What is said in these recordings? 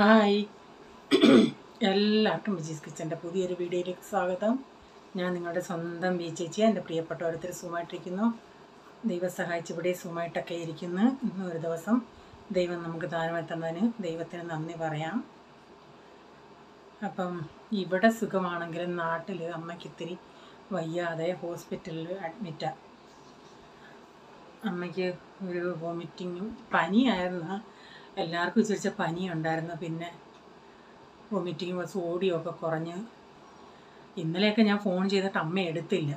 Hi എല്ലാവർക്കും വിജീസ് കിച്ചൻ്റെ പുതിയൊരു വീഡിയോയിലേക്ക് സ്വാഗതം. ഞാൻ നിങ്ങളുടെ സ്വന്തം വി ചേച്ചി. എൻ്റെ പ്രിയപ്പെട്ട ഓരോരുത്തർ സുഖമായിട്ടിരിക്കുന്നു. ദൈവം സഹായിച്ച് ഇവിടെ സുഖമായിട്ടൊക്കെ ഇരിക്കുന്നു. ഇന്ന് ഒരു ദിവസം ദൈവം നമുക്ക് ദാനമായി തന്നതിന് ദൈവത്തിന് നന്ദി പറയാം. അപ്പം ഇവിടെ സുഖമാണെങ്കിലും നാട്ടിൽ അമ്മയ്ക്ക് ഇത്തിരി വയ്യാതെ ഹോസ്പിറ്റലിൽ അഡ്മിറ്റാണ്. അമ്മയ്ക്ക് ഒരു വോമിറ്റിങ്ങും പനിയായിരുന്നു. എല്ലാവർക്കും വിചാരിച്ച പനി ഉണ്ടായിരുന്നു. പിന്നെ വോമിറ്റിങ് സോഡിയമൊക്കെ കുറഞ്ഞ് ഇന്നലെയൊക്കെ ഞാൻ ഫോൺ ചെയ്തിട്ട് അമ്മ എടുത്തില്ല.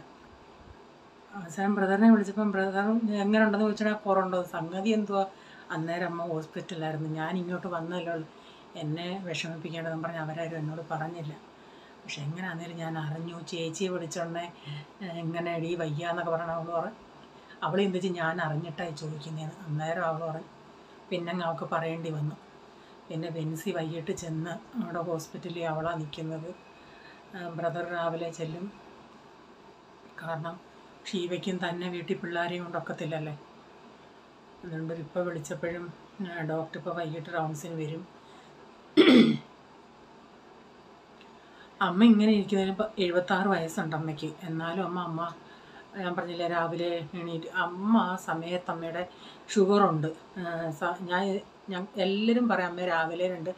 അവസാനം ബ്രദറിനെ വിളിച്ചപ്പം ബ്രദർ എങ്ങനെ ഉണ്ടെന്ന് ചോദിച്ചാൽ കുറവുണ്ടോ, സംഗതി എന്തുവാ, അന്നേരം അമ്മ ഹോസ്പിറ്റലിലായിരുന്നു. ഞാൻ ഇങ്ങോട്ട് വന്നല്ലോ, എന്നെ വിഷമിപ്പിക്കേണ്ടതെന്ന് പറഞ്ഞ് അവരാരും എന്നോട് പറഞ്ഞില്ല. പക്ഷെ എങ്ങനെ അന്നേരം ഞാൻ അറിഞ്ഞു. ചേച്ചിയെ വിളിച്ചോണ്ടേ എങ്ങനെ എടി വയ്യാന്നൊക്കെ പറഞ്ഞ അവൾ എന്ത് വെച്ച് ഞാൻ അറിഞ്ഞിട്ടായി ചോദിക്കുന്നതെന്ന്. അന്നേരം അവൾ പറഞ്ഞു. പിന്നെ അവൾക്ക് പറയേണ്ടി വന്നു. പിന്നെ ബെൻസി വൈകിട്ട് ചെന്ന് അവിടെ ഹോസ്പിറ്റലിൽ അവളാണ് നിൽക്കുന്നത്. ബ്രദർ രാവിലെ ചെല്ലും. കാരണം ഷീവയ്ക്കും തന്നെ വീട്ടിൽ പിള്ളേരെയും കൊണ്ടൊക്കത്തില്ലല്ലേ. അതുകൊണ്ട് ഇപ്പോൾ വിളിച്ചപ്പോഴും ഡോക്ടർ ഇപ്പോൾ വൈകിട്ട് റൗണ്ട്സിന് വരും. അമ്മ ഇങ്ങനെ ഇരിക്കുന്നതിന് 76 വയസ്സുണ്ട് അമ്മയ്ക്ക്. എന്നാലും അമ്മ ഞാൻ പറഞ്ഞില്ലേ രാവിലെ എണീറ്റ് അമ്മ ആ സമയത്ത് അമ്മയുടെ ഷുഗറുണ്ട്. ഞാൻ എല്ലാവരും പറയാം അമ്മ രാവിലെ 2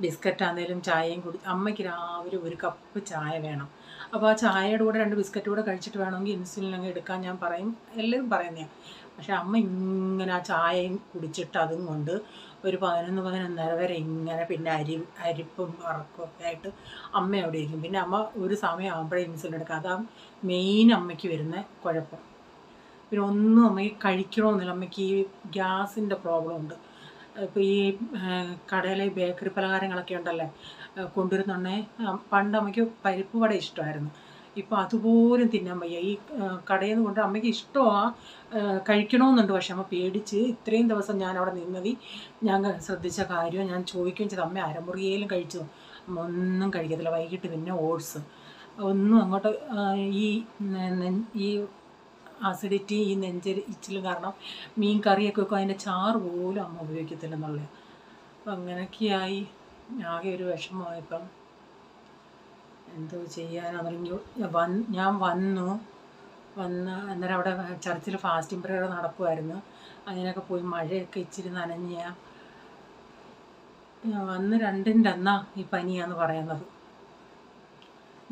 ബിസ്ക്കറ്റ് ആണെങ്കിലും ചായയും അമ്മയ്ക്ക് രാവിലെ 1 കപ്പ് ചായ വേണം. അപ്പോൾ ആ ചായയുടെ കൂടെ 2 ബിസ്ക്കറ്റ് കൂടെ കഴിച്ചിട്ട് വേണമെങ്കിൽ ഇൻസുലിൻ അങ്ങ് എടുക്കാൻ ഞാൻ പറയും, എല്ലാവരും പറയുന്നതാണ്. പക്ഷെ അമ്മ ഇങ്ങനെ ആ ചായയും കുടിച്ചിട്ട് അതും കൊണ്ട് ഒരു 11-11:30 വരെ ഇങ്ങനെ പിന്നെ അരിപ്പും വറക്കൊക്കെ ആയിട്ട് അമ്മ അവിടെ ഇരിക്കും. പിന്നെ അമ്മ ഒരു സമയമാകുമ്പോഴേ ഇൻസുലിൻ എടുക്കുക. അതാണ് മെയിൻ അമ്മയ്ക്ക് വരുന്ന കുഴപ്പം. പിന്നെ ഒന്നും അമ്മയ്ക്ക് കഴിക്കണമെന്നില്ല. അമ്മയ്ക്ക് ഈ ഗ്യാസിൻ്റെ പ്രോബ്ലം ഉണ്ട്. ഇപ്പോൾ ഈ കടയിലെ ബേക്കറി പലഹാരങ്ങളൊക്കെ ഉണ്ടല്ലേ കൊണ്ടുവരുന്നുണ്ടേ. പണ്ട് അമ്മയ്ക്ക് പരിപ്പ് വട ഇഷ്ടമായിരുന്നു. ഇപ്പോൾ അതുപോലും തിന്നാൻ വയ്യ. ഈ കടയിൽ നിന്ന് കൊണ്ട് അമ്മയ്ക്ക് ഇഷ്ടമാണ്, കഴിക്കണമെന്നുണ്ട്. പക്ഷെ അമ്മ പേടിച്ച് ഇത്രയും ദിവസം ഞാൻ അവിടെ നിന്നത് ഞാൻ ശ്രദ്ധിച്ച കാര്യം ഞാൻ ചോദിക്കുകയും ചെയ്ത്. അമ്മ അരമുറിയേലും കഴിച്ചു, അമ്മ ഒന്നും കഴിക്കത്തില്ല. വൈകിട്ട് പിന്നെ ഓട്സ് ഒന്നും അങ്ങോട്ട് ഈ ആസിഡിറ്റി ഈ നെഞ്ചരിച്ചിൽ കാരണം മീൻ കറിയൊക്കെ വെക്കും, അതിൻ്റെ ചാറ് പോലും അമ്മ ഉപയോഗിക്കത്തില്ലെന്നുള്ളത്. അപ്പം അങ്ങനെയൊക്കെയായി ആകെ ഒരു വിഷമമായിപ്പം എന്തോ ചെയ്യാനാണെങ്കിലും ഞാൻ വന്ന് അന്നേരം അവിടെ ചർച്ചിൽ ഫാസ്റ്റിംഗ് പ്രയർ നടക്കുമായിരുന്നു. അങ്ങനെയൊക്കെ പോയി മഴയൊക്കെ ഇച്ചിരി നനഞ്ഞ വന്ന് 2ൻ്റെ അന്നാ ഈ പനിയാന്ന് പറയുന്നത്.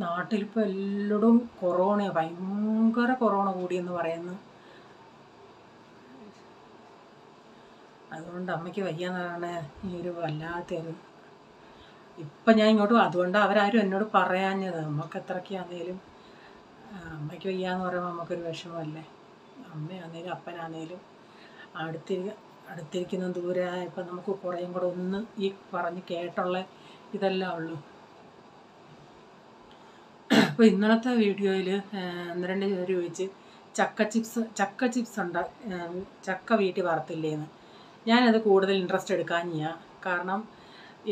നാട്ടിലിപ്പോൾ എല്ലായിടും കൊറോണയാണ്, ഭയങ്കര കൊറോണ കൂടിയെന്ന് പറയുന്നു. അതുകൊണ്ട് അമ്മയ്ക്ക് വയ്യാന്ന് പറയണ ഈ ഒരു വല്ലാത്തൊരു ഇപ്പം ഞാൻ ഇങ്ങോട്ട് അതുകൊണ്ട് അവരാരും എന്നോട് പറയാഞ്ഞത്. നമുക്ക് എത്രയ്ക്കാന്നേലും അമ്മയ്ക്ക് വയ്യാന്ന് പറയുമ്പോൾ നമുക്കൊരു വിഷമമല്ലേ. അമ്മയാന്നേലും അപ്പനാന്നേലും അടുത്തിരിക്കുന്ന ദൂരെ ഇപ്പം നമുക്ക് കുറേയും കൂടെ ഒന്ന് ഈ പറഞ്ഞ് കേട്ടുള്ള ഇതെല്ലാം ഉള്ളൂ. അപ്പോൾ ഇന്നലത്തെ വീഡിയോയിൽ 1-2 പേര് ചോദിച്ച് ചക്ക ചിപ്സ് ചക്ക വീട്ടിൽ വറുത്തില്ലേന്ന്. ഞാനത് കൂടുതൽ ഇൻട്രസ്റ്റ് എടുക്കാഞ്ഞാ. കാരണം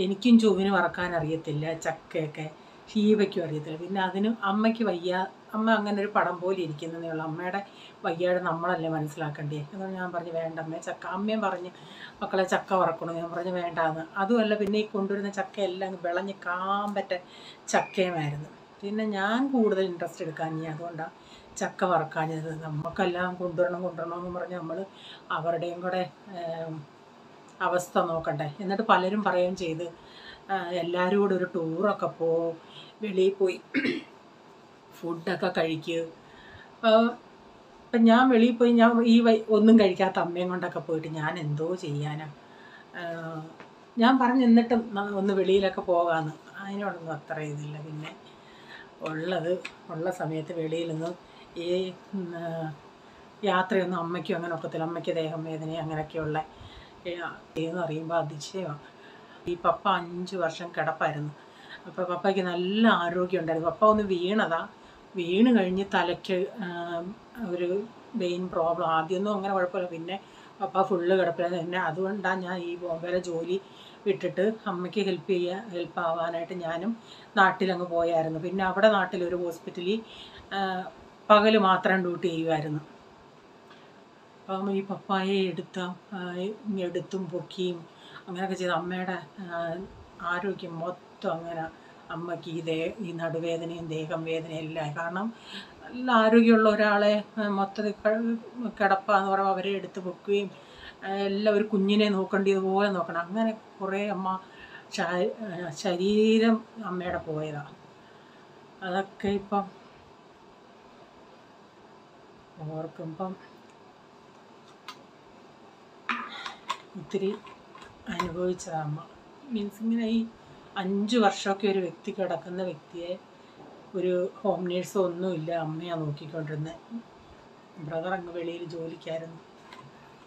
എനിക്കും ചൊവ്വിന് വറക്കാൻ അറിയത്തില്ല, ചക്കയൊക്കെ ഷീവയ്ക്കും അറിയത്തില്ല. പിന്നെ അതിന് അമ്മയ്ക്ക് വയ്യ, അമ്മ അങ്ങനെ ഒരു പടം പോലെ ഇരിക്കുന്നതേ ഉള്ളൂ. അമ്മയുടെ വയ്യാതെ നമ്മളല്ലേ മനസ്സിലാക്കണ്ടേ. അതുകൊണ്ട് ഞാൻ പറഞ്ഞു വേണ്ടമ്മേ ചക്ക. അമ്മയും പറഞ്ഞ് മക്കളെ ചക്ക വറക്കണം. ഞാൻ പറഞ്ഞു വേണ്ടാന്ന്. അതുമല്ല പിന്നെ ഈ കൊണ്ടുവരുന്ന ചക്ക എല്ലാം വിളഞ്ഞ് കാമ്പറ്റ ചക്കയുമായിരുന്നു. പിന്നെ ഞാൻ കൂടുതൽ ഇൻട്രസ്റ്റ് എടുക്കാഞ്ഞ. അതുകൊണ്ടാണ് ചക്ക വറക്കാഞ്ഞത്. നമുക്കെല്ലാം കൊണ്ടുവരണമെന്ന് പറഞ്ഞ് നമ്മൾ അവരുടെയും കൂടെ അവസ്ഥ നോക്കണ്ടേ. എന്നിട്ട് പലരും പറയുകയും ചെയ്ത് എല്ലാവരും കൂടെ ഒരു ടൂറൊക്കെ വെളിയിൽ പോയി ഫുഡൊക്കെ കഴിക്കുക. ഇപ്പം ഞാൻ വെളിയിൽ പോയി ഞാൻ ഒന്നും കഴിക്കാത്ത അമ്മയും കൊണ്ടൊക്കെ പോയിട്ട് ഞാൻ എന്തോ ചെയ്യാനാ. ഞാൻ പറഞ്ഞു എന്നിട്ട് ഒന്ന് വെളിയിലൊക്കെ പോകാമെന്ന്. അതിനോടൊന്നും അത്ര ഇതില്ല. പിന്നെ ഉള്ള സമയത്ത് വെളിയിൽ നിന്ന് ഈ യാത്രയൊന്നും അമ്മയ്ക്കും അങ്ങനെ ഒക്കത്തില്ല. അമ്മയ്ക്ക് ദേഹം വേദന അങ്ങനെയൊക്കെയുള്ള എന്ന് അറിയുമ്പോൾ അതിശയമാണ്. ഈ പപ്പ 5 വർഷം കിടപ്പായിരുന്നു. അപ്പോൾ പപ്പയ്ക്ക് നല്ല ആരോഗ്യം ഉണ്ടായിരുന്നു. പപ്പ ഒന്ന് വീണ് കഴിഞ്ഞ് തലയ്ക്ക് ഒരു വെയിൻ പ്രോബ്ലം. ആദ്യമൊന്നും അങ്ങനെ കുഴപ്പമില്ല. പിന്നെ പപ്പ ഫുള്ള് കിടപ്പിലായിരുന്നു. പിന്നെ അതുകൊണ്ടാണ് ഞാൻ ഈ ബോംബെയിലെ ജോലി വിട്ടിട്ട് അമ്മയ്ക്ക് ഹെൽപ്പ് ആവാനായിട്ട് ഞാനും നാട്ടിലങ്ങ് പോയായിരുന്നു. പിന്നെ അവിടെ നാട്ടിലൊരു ഹോസ്പിറ്റലിൽ പകൽ മാത്രം ഡ്യൂട്ടി ചെയ്യുമായിരുന്നു. അപ്പം ഈ പപ്പായെ എടുത്തും പൊക്കിയും അങ്ങനെയൊക്കെ ചെയ്ത് അമ്മയുടെ ആരോഗ്യം മൊത്തം അങ്ങനെ അമ്മയ്ക്ക് ഈ നടുവേദനയും ദേഹം വേദനയും എല്ലാം. കാരണം നല്ല ആരോഗ്യമുള്ള ഒരാളെ മൊത്തത്തിൽ കിടപ്പാന്ന് പറയുമ്പോൾ അവരെ എടുത്ത് വെക്കുകയും എല്ലാം ഒരു കുഞ്ഞിനെ നോക്കേണ്ടതുപോലെ നോക്കണം. അങ്ങനെ കുറേ അമ്മ ശരീരം അമ്മയുടെ പോയതാണ്. അതൊക്കെ ഇപ്പം ഓർക്കുമ്പം ഒത്തിരി അനുഭവിച്ചതാണ് അമ്മ. മീൻസ് ഇങ്ങനെ ഈ 5 വർഷമൊക്കെ ഒരു വ്യക്തി കിടക്കുന്ന വ്യക്തിയെ ഒരു ഹോം നേഴ്സോ ഒന്നുമില്ല, അമ്മയാണ് നോക്കിക്കൊണ്ടിരുന്നത്. ബ്രദർ അങ്ങ് വെളിയിൽ ജോലിക്കായിരുന്നു.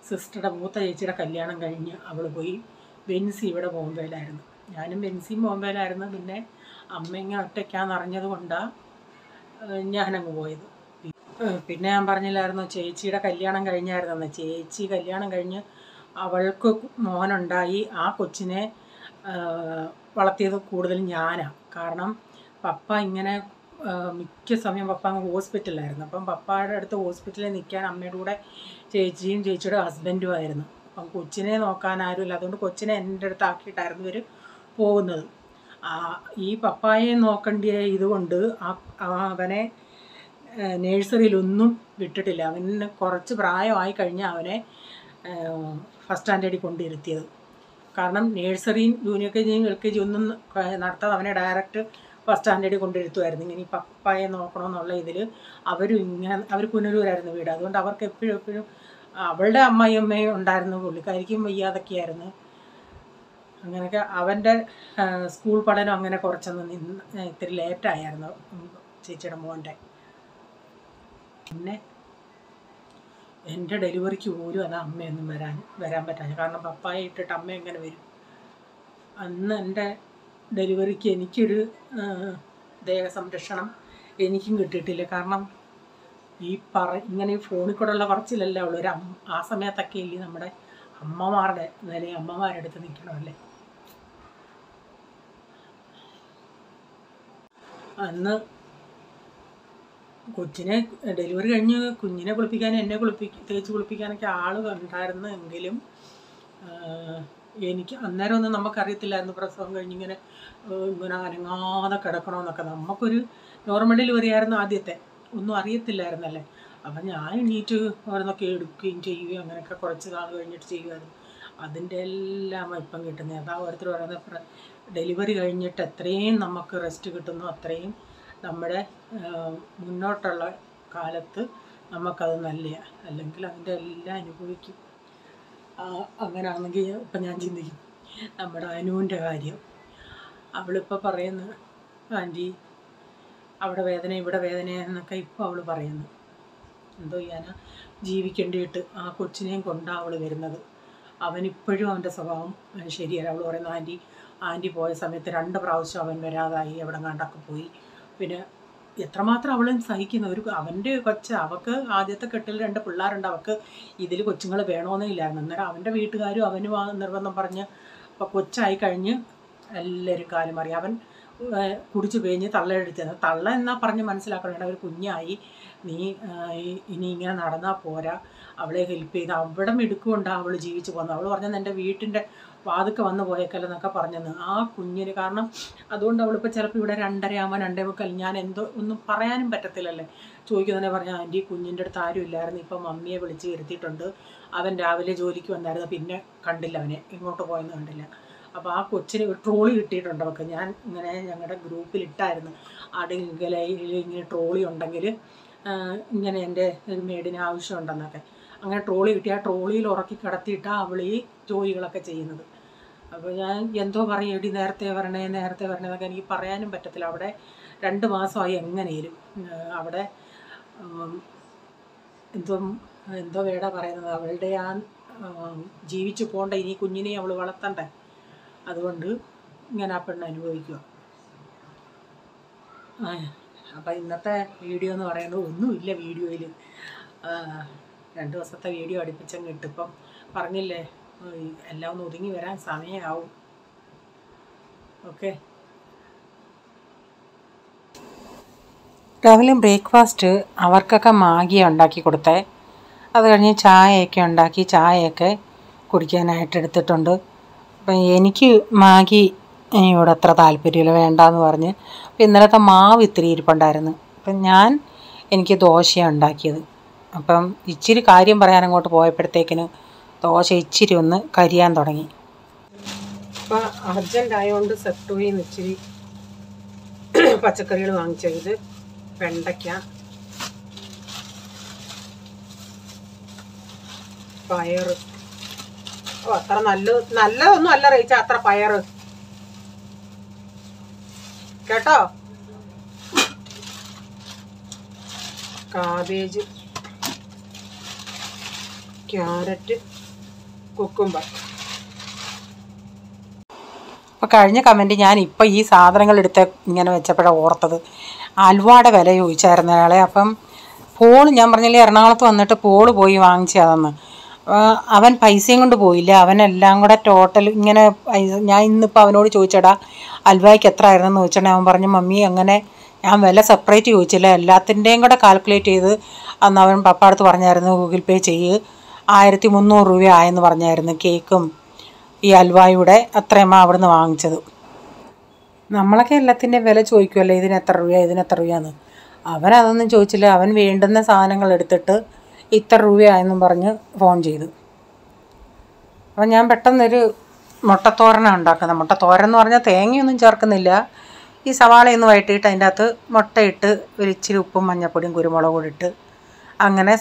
സിസ്റ്ററുടെ മൂത്ത ചേച്ചിയുടെ കല്യാണം കഴിഞ്ഞ് അവൾ പോയി. ബെൻസി ഇവിടെ ബോംബെയിലായിരുന്നു. ഞാനും ബെൻസിയും ബോംബെയിലായിരുന്നു. പിന്നെ അമ്മ ഇങ്ങനെ ഒറ്റയ്ക്കാന്ന് അറിഞ്ഞത് കൊണ്ടാണ് ഞാനങ്ങ് പോയത്. പിന്നെ ഞാൻ പറഞ്ഞില്ലായിരുന്നു ചേച്ചിയുടെ കല്യാണം കഴിഞ്ഞായിരുന്നെന്ന്. ചേച്ചി കല്യാണം കഴിഞ്ഞ് അവൾക്ക് മോനുണ്ടായി. ആ കൊച്ചിനെ വളർത്തിയത് കൂടുതലും ഞാനാണ്. കാരണം പപ്പ ഇങ്ങനെ മിക്ക സമയം പപ്പ അങ്ങ് ഹോസ്പിറ്റലിലായിരുന്നു. അപ്പം പപ്പയുടെ അടുത്ത് ഹോസ്പിറ്റലിൽ നിൽക്കാൻ അമ്മയുടെ കൂടെ ചേച്ചിയും ചേച്ചിയുടെ ഹസ്ബൻഡുമായിരുന്നു. അപ്പം കൊച്ചിനെ നോക്കാൻ ആരുമില്ല. അതുകൊണ്ട് കൊച്ചിനെ എൻ്റെ അടുത്ത് ആക്കിയിട്ടായിരുന്നു ഇവർ പോകുന്നത്. ഈ പപ്പായെ നോക്കേണ്ട ഇതുകൊണ്ട് അവനെ നേഴ്സറിയിലൊന്നും വിട്ടിട്ടില്ല. അവന് കുറച്ച് പ്രായമായി കഴിഞ്ഞാൽ അവനെ ഫസ്റ്റ് സ്റ്റാൻഡേർഡിൽ കൊണ്ടിരുത്തിയത്. കാരണം നേഴ്സറിയും ജൂനിയർ കെ ജിയും LKG ഒന്നും നടത്താതെ അവനെ ഡയറക്റ്റ് ഫസ്റ്റ് സ്റ്റാൻഡേർഡിൽ കൊണ്ടിരുത്തുമായിരുന്നു. ഇങ്ങനെ ഈ പപ്പായെ നോക്കണമെന്നുള്ള ഇതിൽ അവർ പുനലൂരായിരുന്നു വീട്. അതുകൊണ്ട് അവർക്ക് എപ്പോഴും അവളുടെ അമ്മയും ഉണ്ടായിരുന്നു. പുള്ളിക്കാരിക്കും വയ്യാതൊക്കെയായിരുന്നു. അങ്ങനെയൊക്കെ അവൻ്റെ സ്കൂൾ പഠനം അങ്ങനെ കുറച്ചൊന്ന് ഇത്തിരി ലേറ്റായിരുന്നു ചേച്ചിയുടെ മോൻ്റെ. പിന്നെ എൻ്റെ ഡെലിവറിക്ക് പോലും അത് അമ്മയൊന്നും വരാൻ പറ്റാഞ്ഞു. കാരണം പപ്പായെ ഇട്ടിട്ട് അമ്മ എങ്ങനെ വരും? അന്ന് എൻ്റെ ഡെലിവറിക്ക് എനിക്കൊരു ദേഹസംരക്ഷണം എനിക്കും കിട്ടിയിട്ടില്ല. കാരണം ഇങ്ങനെ ഈ ഫോണിൽ കൂടെയുള്ള പറച്ചിലല്ലേ ഉള്ളൂ. ആ സമയത്തൊക്കെ ഇല്ലേ നമ്മുടെ അമ്മമാരുടെ നിലയിൽ അമ്മമാരെടുത്ത് നിൽക്കണമല്ലേ. അന്ന് കൊച്ചിനെ ഡെലിവറി കഴിഞ്ഞ് കുഞ്ഞിനെ കുളിപ്പിക്കാനും എന്നെ തേച്ച് കുളിപ്പിക്കാനൊക്കെ ആൾ ഉണ്ടായിരുന്നെങ്കിലും എനിക്ക് അന്നേരം ഒന്നും നമുക്കറിയത്തില്ലായിരുന്നു പ്രസവം കഴിഞ്ഞിങ്ങനെ അനങ്ങാതെ കിടക്കണമെന്നൊക്കെ. നമുക്കൊരു നോർമൽ ഡെലിവറി ആയിരുന്നു ആദ്യത്തെ, ഒന്നും അറിയത്തില്ലായിരുന്നല്ലേ. അപ്പം ഞാൻ എണീറ്റ് ഓരോന്നൊക്കെ എടുക്കുകയും ചെയ്യുകയും അങ്ങനെയൊക്കെ കുറച്ച് നാൾ കഴിഞ്ഞിട്ട് ചെയ്യുമായിരുന്നു. അതിൻ്റെ എല്ലാം ഇപ്പം കിട്ടുന്നത്. അതാ ഓരോരുത്തർ പറയുന്നത് ഡെലിവറി കഴിഞ്ഞിട്ട് എത്രയും നമുക്ക് റെസ്റ്റ് കിട്ടുന്നു അത്രയും നമ്മുടെ മുന്നോട്ടുള്ള കാലത്ത് നമുക്കത് നല്ലതാണ്. അല്ലെങ്കിൽ അതിൻ്റെ എല്ലാം അനുഭവിക്കും. അങ്ങനെയാണെങ്കിൽ ഇപ്പം ഞാൻ ചിന്തിക്കും നമ്മുടെ അനുവിൻ്റെ കാര്യം. അവളിപ്പോൾ പറയുന്നു ആൻറ്റി അവിടെ വേദന ഇവിടെ വേദന എന്നൊക്കെ ഇപ്പോൾ അവൾ പറയുന്നു. എന്തോ ചെയ്യാനാ, ജീവിക്കേണ്ടിയിട്ട് ആ കൊച്ചിനെയും കൊണ്ടാണ് അവൾ വരുന്നത്. അവനിപ്പോഴും അവൻ്റെ സ്വഭാവം ശരിയല്ല. അവൾ പറയുന്നു ആൻറ്റി പോയ സമയത്ത് 2 പ്രാവശ്യം അവൻ വരാതായി, എവിടെ കണ്ടൊക്കെ പോയി. പിന്നെ എത്രമാത്രം അവളും സഹിക്കുന്നു. അവൻ്റെ അവൾക്ക് ആദ്യത്തെ കെട്ടിൽ 2 പിള്ളേരുണ്ട്. അവൾക്ക് ഇതിൽ കൊച്ചുങ്ങൾ വേണമെന്നേ ഇല്ലായിരുന്നു. അന്നേരം അവൻ്റെ വീട്ടുകാരും അവനും നിർബന്ധം പറഞ്ഞ് അപ്പോൾ കൊച്ചായി കഴിഞ്ഞ് എല്ലാവരും കാലം മാറി. അവൻ കുടിച്ച് പേഞ്ഞ് തള്ളയെടുത്തത്. തള്ള എന്നാൽ പറഞ്ഞ് മനസ്സിലാക്കണം, ഒരു കുഞ്ഞായി, നീ ഇനി ഇങ്ങനെ നടന്നാൽ പോരാ, അവളെ ഹെൽപ്പ് ചെയ്ത് അവിടെ മിടുക്കുകൊണ്ടാണ് അവൾ ജീവിച്ചു പോകുന്നത്. അവൾ പറഞ്ഞത് എൻ്റെ വീട്ടിൻ്റെ വാതുക്കെ വന്ന് പോയേക്കല്ലെന്നൊക്കെ പറഞ്ഞെന്ന് ആ കുഞ്ഞിന്. കാരണം അതുകൊണ്ട് അവളിപ്പോൾ ചിലപ്പോൾ ഇവിടെ 2:30 ആകുമ്പോൾ 2:45 ഞാൻ ഒന്നും പറയാനും പറ്റത്തില്ലല്ലേ. ചോദിക്കുന്നതന്നെ പറഞ്ഞാൽ ആൻറ്റി കുഞ്ഞിൻ്റെ അടുത്ത് ആരും ഇല്ലായിരുന്നു, ഇപ്പം മമ്മിയെ വിളിച്ച് ഇരുത്തിയിട്ടുണ്ട്, അവൻ രാവിലെ ജോലിക്ക് വന്നായിരുന്നു, പിന്നെ കണ്ടില്ല, അവനെ ഇങ്ങോട്ട് പോയെന്ന് കണ്ടില്ല. അപ്പോൾ ആ കൊച്ചിന് ഒരു ട്രോളി കിട്ടിയിട്ടുണ്ട് അവൾക്ക്. ഞാൻ ഇങ്ങനെ ഞങ്ങളുടെ ഗ്രൂപ്പിലിട്ടായിരുന്നു, അടുങ്കലയിൽ ഇങ്ങനെ ട്രോളി ഉണ്ടെങ്കിൽ ഇങ്ങനെ എൻ്റെ ഒരു മേഡിന് ആവശ്യമുണ്ടെന്നൊക്കെ. അങ്ങനെ ട്രോളി കിട്ടി. ആ ട്രോളിയിൽ ഉറക്കി കിടത്തിയിട്ടാണ് അവൾ ഈ ജോലികളൊക്കെ ചെയ്യുന്നത്. അപ്പോൾ ഞാൻ എന്തോ പറയും, എടി നേരത്തെ വരണേ എന്നൊക്കെ എനിക്ക് പറയാനും പറ്റത്തില്ല. അവിടെ 2 മാസമായി എങ്ങനെയും അവിടെ എന്തോ വേടാ പറയുന്നത്, അവളുടെ ആ ജീവിച്ചു പോകണ്ട, ഇനി കുഞ്ഞിനെ അവൾ വളർത്തണ്ടേ. അതുകൊണ്ട് ഇങ്ങനെ ആ പെണ്ണ് അനുഭവിക്കുക. അപ്പം ഇന്നത്തെ വീഡിയോ എന്ന് പറയുന്നത് ഒന്നുമില്ല. വീഡിയോയിൽ 2 ദിവസത്തെ വീഡിയോ അടുപ്പിച്ചങ്ങ് ഇട്ട്. ഇപ്പം പറഞ്ഞില്ലേ എല്ലാം ഒന്ന് ഒതുങ്ങി വരാൻ സമയമാവും. ഓക്കെ. രാവിലെ ബ്രേക്ക്ഫാസ്റ്റ് അവർക്കൊക്കെ മാഗിയാണ് ഉണ്ടാക്കി കൊടുത്തേ. അത് കഴിഞ്ഞ് ചായയൊക്കെ ഉണ്ടാക്കി ചായയൊക്കെ കുടിക്കാനായിട്ട് എടുത്തിട്ടുണ്ട്. അപ്പം എനിക്ക് മാഗി ഇവിടെ അത്ര താല്പര്യമില്ല, വേണ്ടാന്ന് പറഞ്ഞ്. അപ്പം ഇന്നലത്തെ മാവ് ഇത്തിരി ഇരിപ്പുണ്ടായിരുന്നു. അപ്പം എനിക്ക് ദോശയാണ് ഉണ്ടാക്കിയത്. അപ്പം ഇച്ചിരി കാര്യം പറയാൻ അങ്ങോട്ട് പോയപ്പോഴത്തേക്കിന് ദോശ ഇച്ചിരി ഒന്ന് കരിയാൻ തുടങ്ങി. അപ്പം അർജൻ്റ് ആയതുകൊണ്ട് സെപ്റ്റോയിൽ നിന്ന് ഇച്ചിരി പച്ചക്കറികൾ വാങ്ങിച്ചത്. വെണ്ടയ്ക്ക, പയറ്. അത്ര നല്ലതൊന്നും അല്ല റേച്ച അത്ര പയറ് കേട്ടോ. Cabbage, carrot, cucumber. അപ്പോൾ കഴിഞ്ഞ കമൻറ്റ് ഞാൻ ഇപ്പോൾ ഈ സാധനങ്ങൾ എടുത്ത് ഇങ്ങനെ വെച്ചപ്പോഴാണ് ഓർത്തത്. അൽവയുടെ വില ചോദിച്ചായിരുന്നു അയാളെ. അപ്പം പോൾ, ഞാൻ പറഞ്ഞില്ലേ എറണാകുളത്ത് വന്നിട്ട് പോൾ പോയി വാങ്ങിച്ചതെന്ന്. അവൻ പൈസയും കൊണ്ട് പോയില്ല, അവനെല്ലാം കൂടെ ടോട്ടൽ ഇങ്ങനെ ഞാൻ ഇന്നിപ്പോൾ അവനോട് ചോദിച്ചടാ അൽവയ്ക്ക് എത്ര ആയിരുന്നെന്ന് ചോദിച്ചിട്ടുണ്ടെങ്കിൽ അവൻ പറഞ്ഞു മമ്മി അങ്ങനെ ഞാൻ വില സെപ്പറേറ്റ് ചോദിച്ചില്ല, എല്ലാത്തിൻ്റെയും കൂടെ കാൽക്കുലേറ്റ് ചെയ്ത് അന്ന് അവൻ പപ്പാടുത്ത് പറഞ്ഞായിരുന്നു ഗൂഗിൾ പേ ചെയ്യ് 1300 രൂപ ആയെന്ന് പറഞ്ഞായിരുന്നു. കേക്കും ഈ അൽവായുടെ അത്രയുമാണ് അവിടുന്ന് വാങ്ങിച്ചത്. നമ്മളൊക്കെ എല്ലാത്തിൻ്റെ വില ചോദിക്കുമല്ലോ, ഇതിനെത്ര രൂപയെന്ന്. അവനതൊന്നും ചോദിച്ചില്ല. അവൻ വേണ്ടുന്ന സാധനങ്ങൾ എടുത്തിട്ട് ഇത്ര രൂപയായെന്നും പറഞ്ഞ് ഫോൺ ചെയ്തു. അപ്പം ഞാൻ പെട്ടെന്നൊരു മുട്ടത്തോരനാണ് ഉണ്ടാക്കുന്നത്. മുട്ടത്തോരൻ എന്ന് പറഞ്ഞാൽ തേങ്ങയൊന്നും ചേർക്കുന്നില്ല. ഈ സവാളയൊന്ന് വഴറ്റിയിട്ട് അതിൻ്റെ അകത്ത് മുട്ടയിട്ട് ഒരു ഇച്ചിരി ഉപ്പും മഞ്ഞൾപ്പൊടിയും കുരുമുളകും കൂടി ഇട്ട് അങ്ങനെ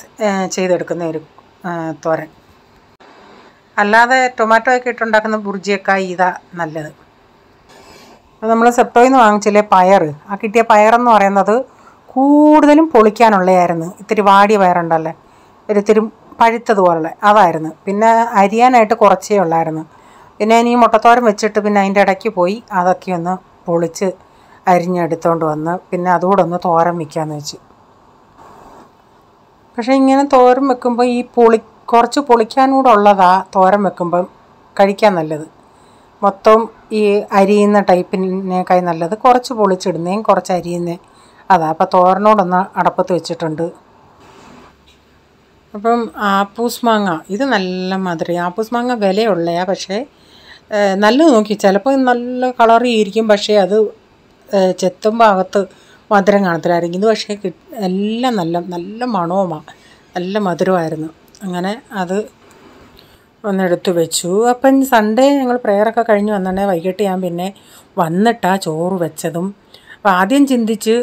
ചെയ്തെടുക്കുന്ന ഒരു തോരൻ. അല്ലാതെ ടൊമാറ്റോ ഒക്കെ ഇട്ടുണ്ടാക്കുന്ന ബുർജിയൊക്കെ ഇതാ നല്ലത്. അപ്പോൾ നമ്മൾ സെപ്റ്റോയിൽ നിന്ന് വാങ്ങിച്ചില്ലേ പയർ, ആ കിട്ടിയ പയറെന്ന് പറയുന്നത് കൂടുതലും പൊളിക്കാനുള്ളതായിരുന്നു. ഇത്തിരി വാടിയ പയറുണ്ടല്ലേ, ഒരിത്തിരി പഴുത്തതുപോലെ അതായിരുന്നു. പിന്നെ അരിയാനായിട്ട് കുറച്ചേ ഉള്ളായിരുന്നു. പിന്നെ ഇനി മുട്ടത്തോരൻ വെച്ചിട്ട് പിന്നെ അതിൻ്റെ ഇടയ്ക്ക് പോയി അതൊക്കെ ഒന്ന് പൊളിച്ച് അരിഞ്ഞെടുത്തുകൊണ്ട് വന്ന് പിന്നെ അതുകൂടെ ഒന്ന് തോരൻ വയ്ക്കാമെന്ന് വെച്ചു. പക്ഷേ ഇങ്ങനെ തോരൻ വെക്കുമ്പോൾ ഈ കുറച്ച് പൊളിക്കാനൂടെ ഉള്ളതാണ് തോരൻ വെക്കുമ്പം കഴിക്കാൻ നല്ലത്. മൊത്തം ഈ അരിയുന്ന ടൈപ്പിനേക്കായി നല്ലത് കുറച്ച് പൊളിച്ചിടുന്നേയും കുറച്ച് അരിയുന്നേ അതാ. അപ്പോൾ തോരനോടൊന്ന് അടപ്പത്ത് വെച്ചിട്ടുണ്ട്. അപ്പം ആപ്പൂസ് മാങ്ങ, ഇത് നല്ല മധുരം. ആപ്പൂസ് മാങ്ങ വിലയുള്ളതാണ്, പക്ഷേ നല്ലത് നോക്കി ചിലപ്പോൾ നല്ല കളറിയിരിക്കും, പക്ഷേ അത് ചെത്തുമ്പോൾ അകത്ത് മധുരം കാണത്തില്ലായിരിക്കും. ഇത് പക്ഷേ എല്ലാം നല്ല മണവുമാണ്, നല്ല മധുരമായിരുന്നു. അങ്ങനെ അത് ഒന്നെടുത്ത് വെച്ചു. അപ്പം സൺഡേ ഞങ്ങൾ പ്രെയറൊക്കെ കഴിഞ്ഞ് വന്നിട്ടുണ്ടെങ്കിൽ വൈകിട്ട് ഞാൻ പിന്നെ വന്നിട്ടാണ് ചോറ് വെച്ചതും. അപ്പോൾ ആദ്യം ചിന്തിച്ച്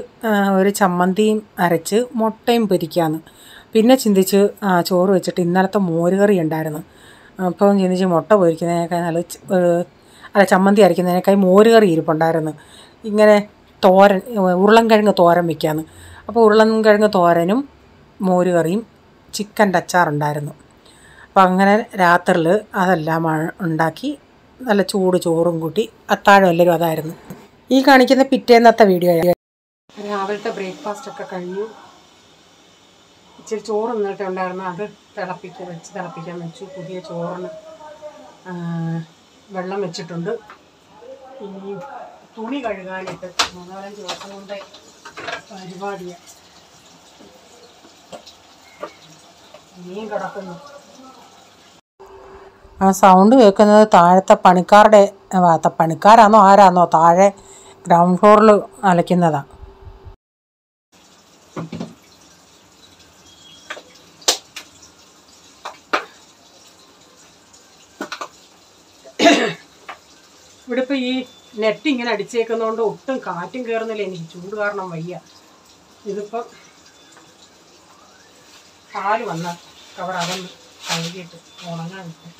ഒരു ചമ്മന്തിയും അരച്ച് മുട്ടയും പൊരിക്കാമെന്ന്. പിന്നെ ചിന്തിച്ച് ചോറ് വെച്ചിട്ട് ഇന്നലത്തെ മോരുകറി ഉണ്ടായിരുന്നു. അപ്പം ചിന്തിച്ച് മുട്ട പൊരിക്കുന്നതിനേക്കാൾ നല്ല ചമ്മന്തി അരയ്ക്കുന്നതിനേക്കാൾ മോരുകറി ഇരിപ്പുണ്ടായിരുന്നു. ഇങ്ങനെ തോരൻ, ഉരുളൻകിഴങ്ങ് തോരൻ വയ്ക്കാമെന്ന്. അപ്പോൾ ഉരുളൻകിഴങ്ങ് തോരനും മോരുകറിയും ചിക്കൻ്റെ അച്ചാറുണ്ടായിരുന്നു. അപ്പോൾ അങ്ങനെ രാത്രിയിൽ അതെല്ലാം ഉണ്ടാക്കി നല്ല ചൂട് ചോറും കൂട്ടി അത്താഴം എല്ലാവരും അതായിരുന്നു. ഈ കാണിക്കുന്ന പിറ്റേന്നത്തെ വീഡിയോ. രാവിലത്തെ ബ്രേക്ക്ഫാസ്റ്റൊക്കെ കഴിഞ്ഞു. ഇച്ചിരി ചോറ് നിന്നിട്ടുണ്ടായിരുന്നു, അത് തിളപ്പിക്കാൻ വെച്ചു. പുതിയ ചോറിന് വെള്ളം വെച്ചിട്ടുണ്ട്. ഇനി തുണി കഴുകാനിട്ട് 3-4 ദിവസം കൊണ്ട് പരിപാടിയാണ്. ഇനിയും കിടക്കുന്നു. ആ സൗണ്ട് കേൾക്കുന്നത് താഴത്തെ പണിക്കാരാണോ ആരാന്നോ താഴെ ഗ്രൗണ്ട് ഫ്ലോറിൽ അലയ്ക്കുന്നതാണ്. ഇവിടെ ഇപ്പോൾ ഈ നെറ്റ് ഇങ്ങനെ അടിച്ചേക്കുന്നതുകൊണ്ട് ഒട്ടും കാറ്റും കയറുന്നില്ല. എനിക്ക് ചൂട് കാരണം വയ്യ. ഇതിപ്പം പാല് വന്ന കവർ അതൊന്ന് കഴുകിയിട്ട് ഉണങ്ങാൻ കിട്ടും.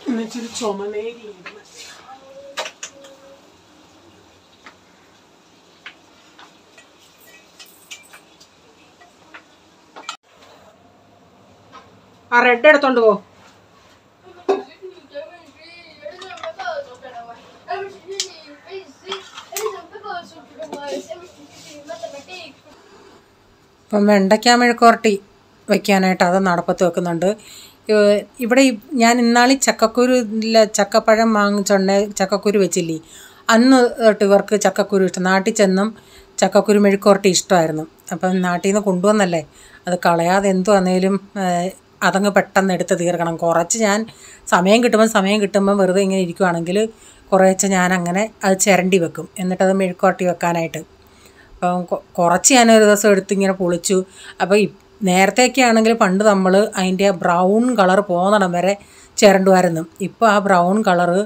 എന്നുവെച്ചൊരു ചുമനേരി ആ റെഡ് എടുത്തോണ്ട് പോ. ഇപ്പം വെണ്ടയ്ക്ക മെഴുക്കുവരട്ടി വയ്ക്കാനായിട്ട് അത് നടപ്പത്ത് വെക്കുന്നുണ്ട്. ഇവിടെ ഞാൻ ഇന്നാളി ചക്കപ്പഴം വാങ്ങിച്ചുകൊണ്ട് ചക്കക്കുരു വെച്ചില്ലേ, അന്ന് തൊട്ട് ഇവർക്ക് ചക്കക്കുരു ഇഷ്ടം. നാട്ടിൽ ചെന്നും ചക്കക്കുരു മെഴുക്കുവരട്ടി ഇഷ്ടമായിരുന്നു. അപ്പം നാട്ടിൽ നിന്ന് കൊണ്ടുവന്നല്ലേ, അത് കളയാതെ എന്തുവാന്നേലും അതങ്ങ് പെട്ടെന്ന് എടുത്ത് തീർക്കണം. കുറച്ച് ഞാൻ സമയം കിട്ടുമ്പം വെറുതെ ഇങ്ങനെ ഇരിക്കുവാണെങ്കിൽ കുറേശ്ശെ ഞാനങ്ങനെ അത് ചിരണ്ടി വെക്കും, എന്നിട്ടത് മെഴുക്കുവരട്ടി വെക്കാനായിട്ട്. അപ്പം കുറച്ച് ഞാനൊരു ദിവസം എടുത്ത് ഇങ്ങനെ പൊളിച്ചു. അപ്പോൾ നേരത്തെയൊക്കെ ആണെങ്കിൽ പണ്ട് നമ്മൾ അതിൻ്റെ ബ്രൗൺ കളർ പോകുന്നിടം വരെ ചിരണ്ടുമായിരുന്നു. ഇപ്പോൾ ആ ബ്രൗൺ കളറ്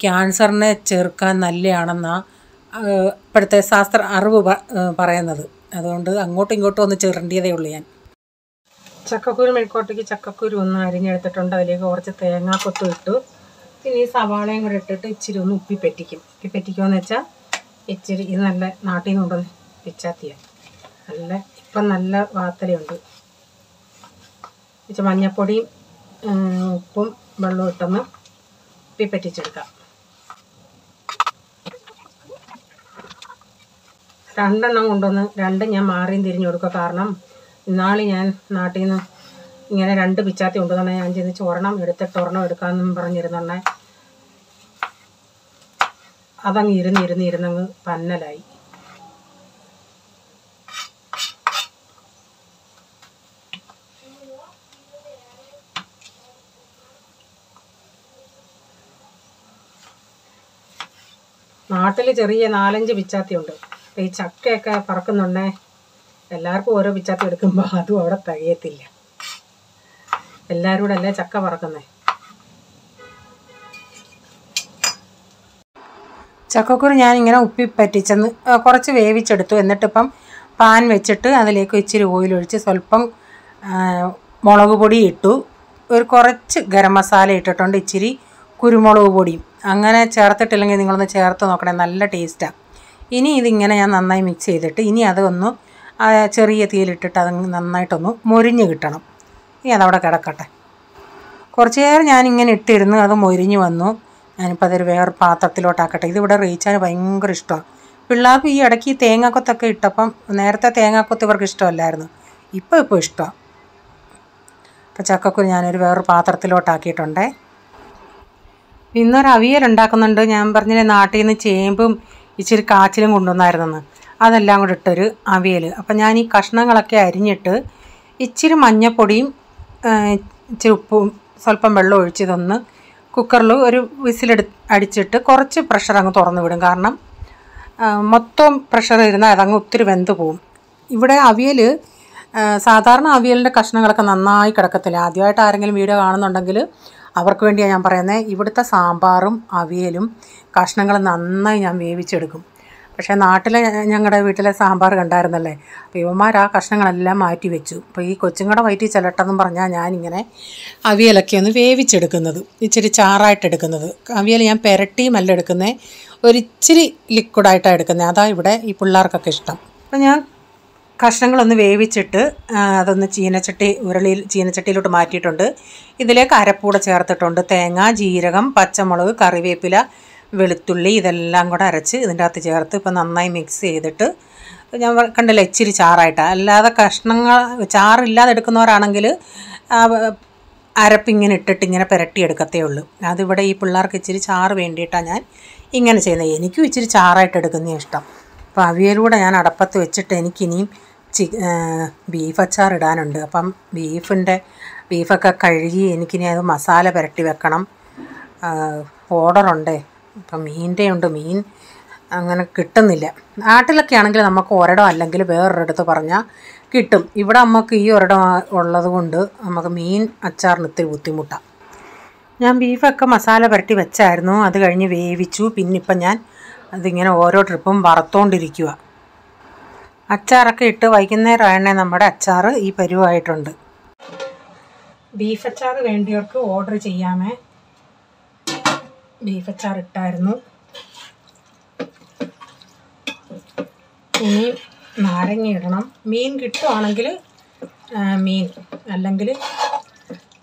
ക്യാൻസറിനെ ചെറുക്കാൻ നല്ലതാണെന്നാണ് ഇപ്പോഴത്തെ ശാസ്ത്ര അറിവ് പറയുന്നത്. അതുകൊണ്ട് അങ്ങോട്ടും ഇങ്ങോട്ടും ഒന്ന് ചിരണ്ടിയതേ ഉള്ളൂ ഞാൻ. ചക്കക്കുരു മെഴുക്കുവരട്ടിക്ക് ചക്കക്കുരു ഒന്ന് അരിഞ്ഞെടുത്തിട്ടുണ്ട്. അതിലേക്ക് കുറച്ച് തേങ്ങാക്കൊത്തും ഇട്ടു. പിന്നെ ഈ സവാളയും കൂടെ ഇട്ടിട്ട് ഇച്ചിരി ഒന്ന് ഉപ്പിപ്പറ്റിക്കും. ഉപ്പിപ്പറ്റിക്കുമെന്ന് വെച്ചാൽ ഇച്ചിരി ഇത് നല്ല നാട്ടിൽ നിന്ന് കൊണ്ടുവന്ന് പിച്ചാത്തിയാണ്. ഇപ്പം നല്ല വാത്തലയുണ്ട്. ഇച്ചിരി മഞ്ഞപ്പൊടിയും ഉപ്പും വെള്ളവും ഇട്ടൊന്ന് ഉപ്പിപ്പറ്റിച്ചെടുക്കാം. 2 എണ്ണം കൊണ്ടുവന്ന് 2 ഞാൻ മാറിയും തിരിഞ്ഞു കൊടുക്കുക. കാരണം ഇന്നാൾ ഞാൻ നാട്ടിൽ നിന്ന് ഇങ്ങനെ 2 പിച്ചാത്തി കൊണ്ടുവന്നെ ഞാൻ ചെന്ന് ഒരെണ്ണം എടുത്തിട്ട് ഒരെണ്ണം എടുക്കാമെന്നും പറഞ്ഞിരുന്നുണ്ടെ അതങ്ങ് ഇരുന്നങ്ങ് പന്നലായി. നാട്ടിൽ ചെറിയ 4-5 പിച്ചാത്തിയുണ്ട്. അപ്പോൾ ഈ ചക്കയൊക്കെ പറക്കുന്നുണ്ടേ എല്ലാവർക്കും ഓരോ പിച്ചാത്തി എടുക്കുമ്പോൾ അതും അവിടെ തികയത്തില്ല. എല്ലാവരും കൂടെ അല്ലേ ചക്ക പറക്കുന്നേ. ചക്കക്കുരു ഞാനിങ്ങനെ ഉപ്പി പറ്റിച്ചെന്ന് കുറച്ച് വേവിച്ചെടുത്തു. എന്നിട്ടിപ്പം പാൻ വെച്ചിട്ട് അതിലേക്ക് ഇച്ചിരി ഓയിലൊഴിച്ച് സ്വല്പം മുളക് പൊടി ഇട്ടു. കുറച്ച് ഗരം മസാല ഇട്ടിട്ടുണ്ട്, ഇച്ചിരി കുരുമുളക് പൊടിയും. അങ്ങനെ ചേർത്തിട്ടില്ലെങ്കിൽ നിങ്ങളൊന്ന് ചേർത്ത് നോക്കണേ, നല്ല ടേസ്റ്റാണ്. ഇനി ഇതിങ്ങനെ ഞാൻ നന്നായി മിക്സ് ചെയ്തിട്ട് ഇനി അതൊന്ന് ചെറിയ തീയിലിട്ടിട്ട് അത് നന്നായിട്ടൊന്ന് മൊരിഞ്ഞ് കിട്ടണം. ഇനി അതവിടെ കിടക്കട്ടെ. കുറച്ച് നേരം ഞാനിങ്ങനെ ഇട്ടിരുന്നു, അത് മൊരിഞ്ഞ് വന്നു. ഞാനിപ്പോൾ അതൊരു വേറെ പാത്രത്തിലോട്ടാക്കട്ടെ. ഇതിവിടെ റീച്ചാന് ഭയങ്കര ഇഷ്ടമാണ്. പിള്ളേർക്ക് ഈ ഇടയ്ക്ക് ഈ തേങ്ങാക്കൊത്തൊക്കെ ഇട്ടപ്പം നേരത്തെ തേങ്ങാക്കൊത്ത് ഇവർക്ക് ഇഷ്ടമല്ലായിരുന്നു, ഇപ്പോൾ ഇഷ്ടമാണ്. അപ്പോൾ ചക്കക്കുരു ഞാനൊരു വേറൊരു പാത്രത്തിലോട്ടാക്കിയിട്ടുണ്ടേ. ഇന്നൊരു അവിയൽ ഉണ്ടാക്കുന്നുണ്ട്. ഞാൻ പറഞ്ഞില്ലേ നാട്ടിൽ നിന്ന് ചേമ്പും ഇച്ചിരി കാച്ചിലും കൊണ്ടുവന്നായിരുന്നെന്ന്, അതെല്ലാം കൂടെ ഇട്ടൊരു അവിയൽ. അപ്പം ഞാൻ ഈ കഷ്ണങ്ങളൊക്കെ അരിഞ്ഞിട്ട് ഇച്ചിരി മഞ്ഞൾപ്പൊടിയും ഇച്ചിരി ഉപ്പും സ്വല്പം വെള്ളം ഒഴിച്ചിതൊന്ന് കുക്കറിൽ ഒരു അടിച്ചിട്ട് കുറച്ച് പ്രഷർ അങ്ങ് തുറന്നു വിടും. കാരണം മൊത്തം പ്രഷർ ഇരുന്നാൽ അതങ്ങ് ഒത്തിരി വെന്ത് പോവും. ഇവിടെ അവിയൽ സാധാരണ അവിയലിൻ്റെ കഷ്ണങ്ങളൊക്കെ നന്നായി കിടക്കത്തില്ല. ആദ്യമായിട്ട് ആരെങ്കിലും വീഡിയോ കാണുന്നുണ്ടെങ്കിൽ അവർക്ക് വേണ്ടിയാണ് ഞാൻ പറയുന്നത്. ഇവിടുത്തെ സാമ്പാറും അവിയലും കഷ്ണങ്ങൾ നന്നായി ഞാൻ വേവിച്ചെടുക്കും. പക്ഷേ ഞങ്ങളുടെ വീട്ടിലെ സാമ്പാർ കണ്ടായിരുന്നല്ലേ, അപ്പോൾ ഇവന്മാർ ആ കഷ്ണങ്ങളെല്ലാം മാറ്റി വെച്ചു. അപ്പോൾ ഈ കൊച്ചുങ്ങളുടെ വയറ്റിൽ ചെല്ലട്ടെന്നും പറഞ്ഞാൽ ഞാനിങ്ങനെ അവിയലൊക്കെ ഒന്ന് വേവിച്ചെടുക്കുന്നത്, ഇച്ചിരി ചാറായിട്ട് എടുക്കുന്നത്. അവിയൽ ഞാൻ പെരട്ടിയുമല്ല എടുക്കുന്നത്, ഒരിച്ചിരി ലിക്വിഡായിട്ടാണ് എടുക്കുന്നത്. അതാണ് ഇവിടെ ഈ പിള്ളേർക്കൊക്കെ ഇഷ്ടം. അപ്പോൾ ഞാൻ കഷ്ണങ്ങളൊന്ന് വേവിച്ചിട്ട് അതൊന്ന് ചീനച്ചട്ടിയിലോട്ട് മാറ്റിയിട്ടുണ്ട്. ഇതിലേക്ക് അരപ്പൂടെ ചേർത്തിട്ടുണ്ട്. തേങ്ങ, ജീരകം, പച്ചമുളക്, കറിവേപ്പില, വെളുത്തുള്ളി ഇതെല്ലാം കൂടെ അരച്ച് ഇതിൻ്റെ അകത്ത് ചേർത്ത് ഇപ്പം നന്നായി മിക്സ് ചെയ്തിട്ട് ഞാൻ കണ്ടില്ല ഇച്ചിരി ചാറായിട്ടാണ്. അല്ലാതെ കഷ്ണങ്ങൾ ചാറില്ലാതെ എടുക്കുന്നവരാണെങ്കിൽ അരപ്പിങ്ങനെ ഇട്ടിട്ട് ഇങ്ങനെ പുരട്ടിയെടുക്കത്തേ ഉള്ളൂ. അതിവിടെ ഈ പിള്ളേർക്ക് ഇച്ചിരി ചാറ് വേണ്ടിയിട്ടാണ് ഞാൻ ഇങ്ങനെ ചെയ്യുന്നത്. എനിക്കും ഇച്ചിരി ചാറായിട്ട് എടുക്കുന്നതാണ് ഇഷ്ടം. അപ്പോൾ അവിയലൂടെ ഞാൻ അടപ്പത്ത് വെച്ചിട്ട് എനിക്കിനിയും ബീഫ് അച്ചാർ ഇടാനുണ്ട്. അപ്പം ബീഫൊക്കെ കഴുകി എനിക്കിനി അത് മസാല പുരട്ടി വെക്കണം. ഓർഡറുണ്ടേ. അപ്പം മീൻ അങ്ങനെ കിട്ടുന്നില്ല. നാട്ടിലൊക്കെ ആണെങ്കിൽ നമുക്ക് ഒരിടം അല്ലെങ്കിൽ വേറൊരിടത്ത് പറഞ്ഞാൽ കിട്ടും. ഇവിടെ നമുക്ക് ഈ ഒരിടം ഉള്ളത് കൊണ്ട് നമുക്ക് മീൻ അച്ചാറിന് ഇത്തിരി ബുദ്ധിമുട്ടാണ്. ഞാൻ ബീഫൊക്കെ മസാല പുരട്ടി വെച്ചായിരുന്നു, അത് കഴിഞ്ഞ് വേവിച്ചു. പിന്നിപ്പം ഞാൻ അതിങ്ങനെ ഓരോ ട്രിപ്പും വറുത്തോണ്ടിരിക്കുക. അച്ചാറൊക്കെ ഇട്ട് വൈകുന്നേരമായണേ നമ്മുടെ അച്ചാർ ഈ പരുവായിട്ടുണ്ട്. ബീഫ് അച്ചാർ വേണ്ടിയവർക്ക് ഓർഡർ ചെയ്യാമേ. ബീഫ് അച്ചാർ ഇട്ടായിരുന്നു. ഇനി നാരങ്ങ ഇടണം. മീൻ കിട്ടുവാണെങ്കിൽ മീൻ, അല്ലെങ്കിൽ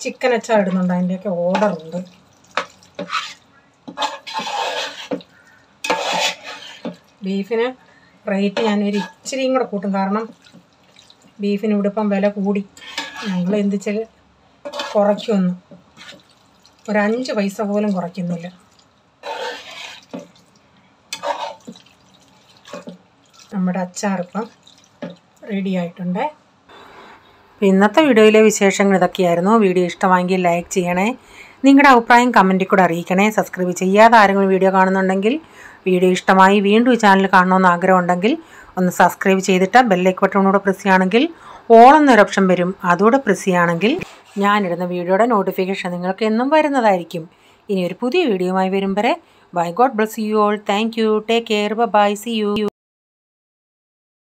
ചിക്കൻ അച്ചാർ ഇടുന്നുണ്ട്. അതിൻ്റെയൊക്കെ ഓർഡറുണ്ട്. ബീഫിന് റേറ്റ് ഞാനൊരു ഇച്ചിരിയും കൂടെ കൂട്ടും. കാരണം ബീഫിന് ഇവിടെ ഇപ്പം വില കൂടി. ഞങ്ങൾ എന്തിച്ചാൽ കുറയ്ക്കുമെന്ന് ഒരു 5 പൈസ പോലും കുറയ്ക്കുന്നില്ല. നമ്മുടെ അച്ചാറിപ്പം റെഡി ആയിട്ടുണ്ട്. ഇന്നത്തെ വീഡിയോയിലെ വിശേഷങ്ങൾ ഇതൊക്കെയായിരുന്നു. വീഡിയോ ഇഷ്ടമായെങ്കിൽ ലൈക്ക് ചെയ്യണേ. നിങ്ങളുടെ അഭിപ്രായം കമൻറ്റിൽ കൂടെ അറിയിക്കണേ. സബ്സ്ക്രൈബ് ചെയ്യാതെ ആരെങ്കിലും വീഡിയോ കാണുന്നുണ്ടെങ്കിൽ വീഡിയോ ഇഷ്ടമായി വീണ്ടും ഈ ചാനൽ കാണണമെന്ന് ആഗ്രഹമുണ്ടെങ്കിൽ ഒന്ന് സബ്സ്ക്രൈബ് ചെയ്തിട്ട് ബെല്ലൈക്കൺ ബട്ടണൂടെ പ്രസ് ചെയ്യുകയാണെങ്കിൽ ഓൾ എന്നൊരു ഓപ്ഷൻ വരും. അതോടെ പ്രസ് ചെയ്യുകയാണെങ്കിൽ ഞാനിടുന്ന വീഡിയോയുടെ നോട്ടിഫിക്കേഷൻ നിങ്ങൾക്ക് എന്നും വരുന്നതായിരിക്കും. ഇനി ഒരു പുതിയ വീഡിയോയുമായി വരും വരെ bye. God bless you all. Thank you. Take care. Bye. See U.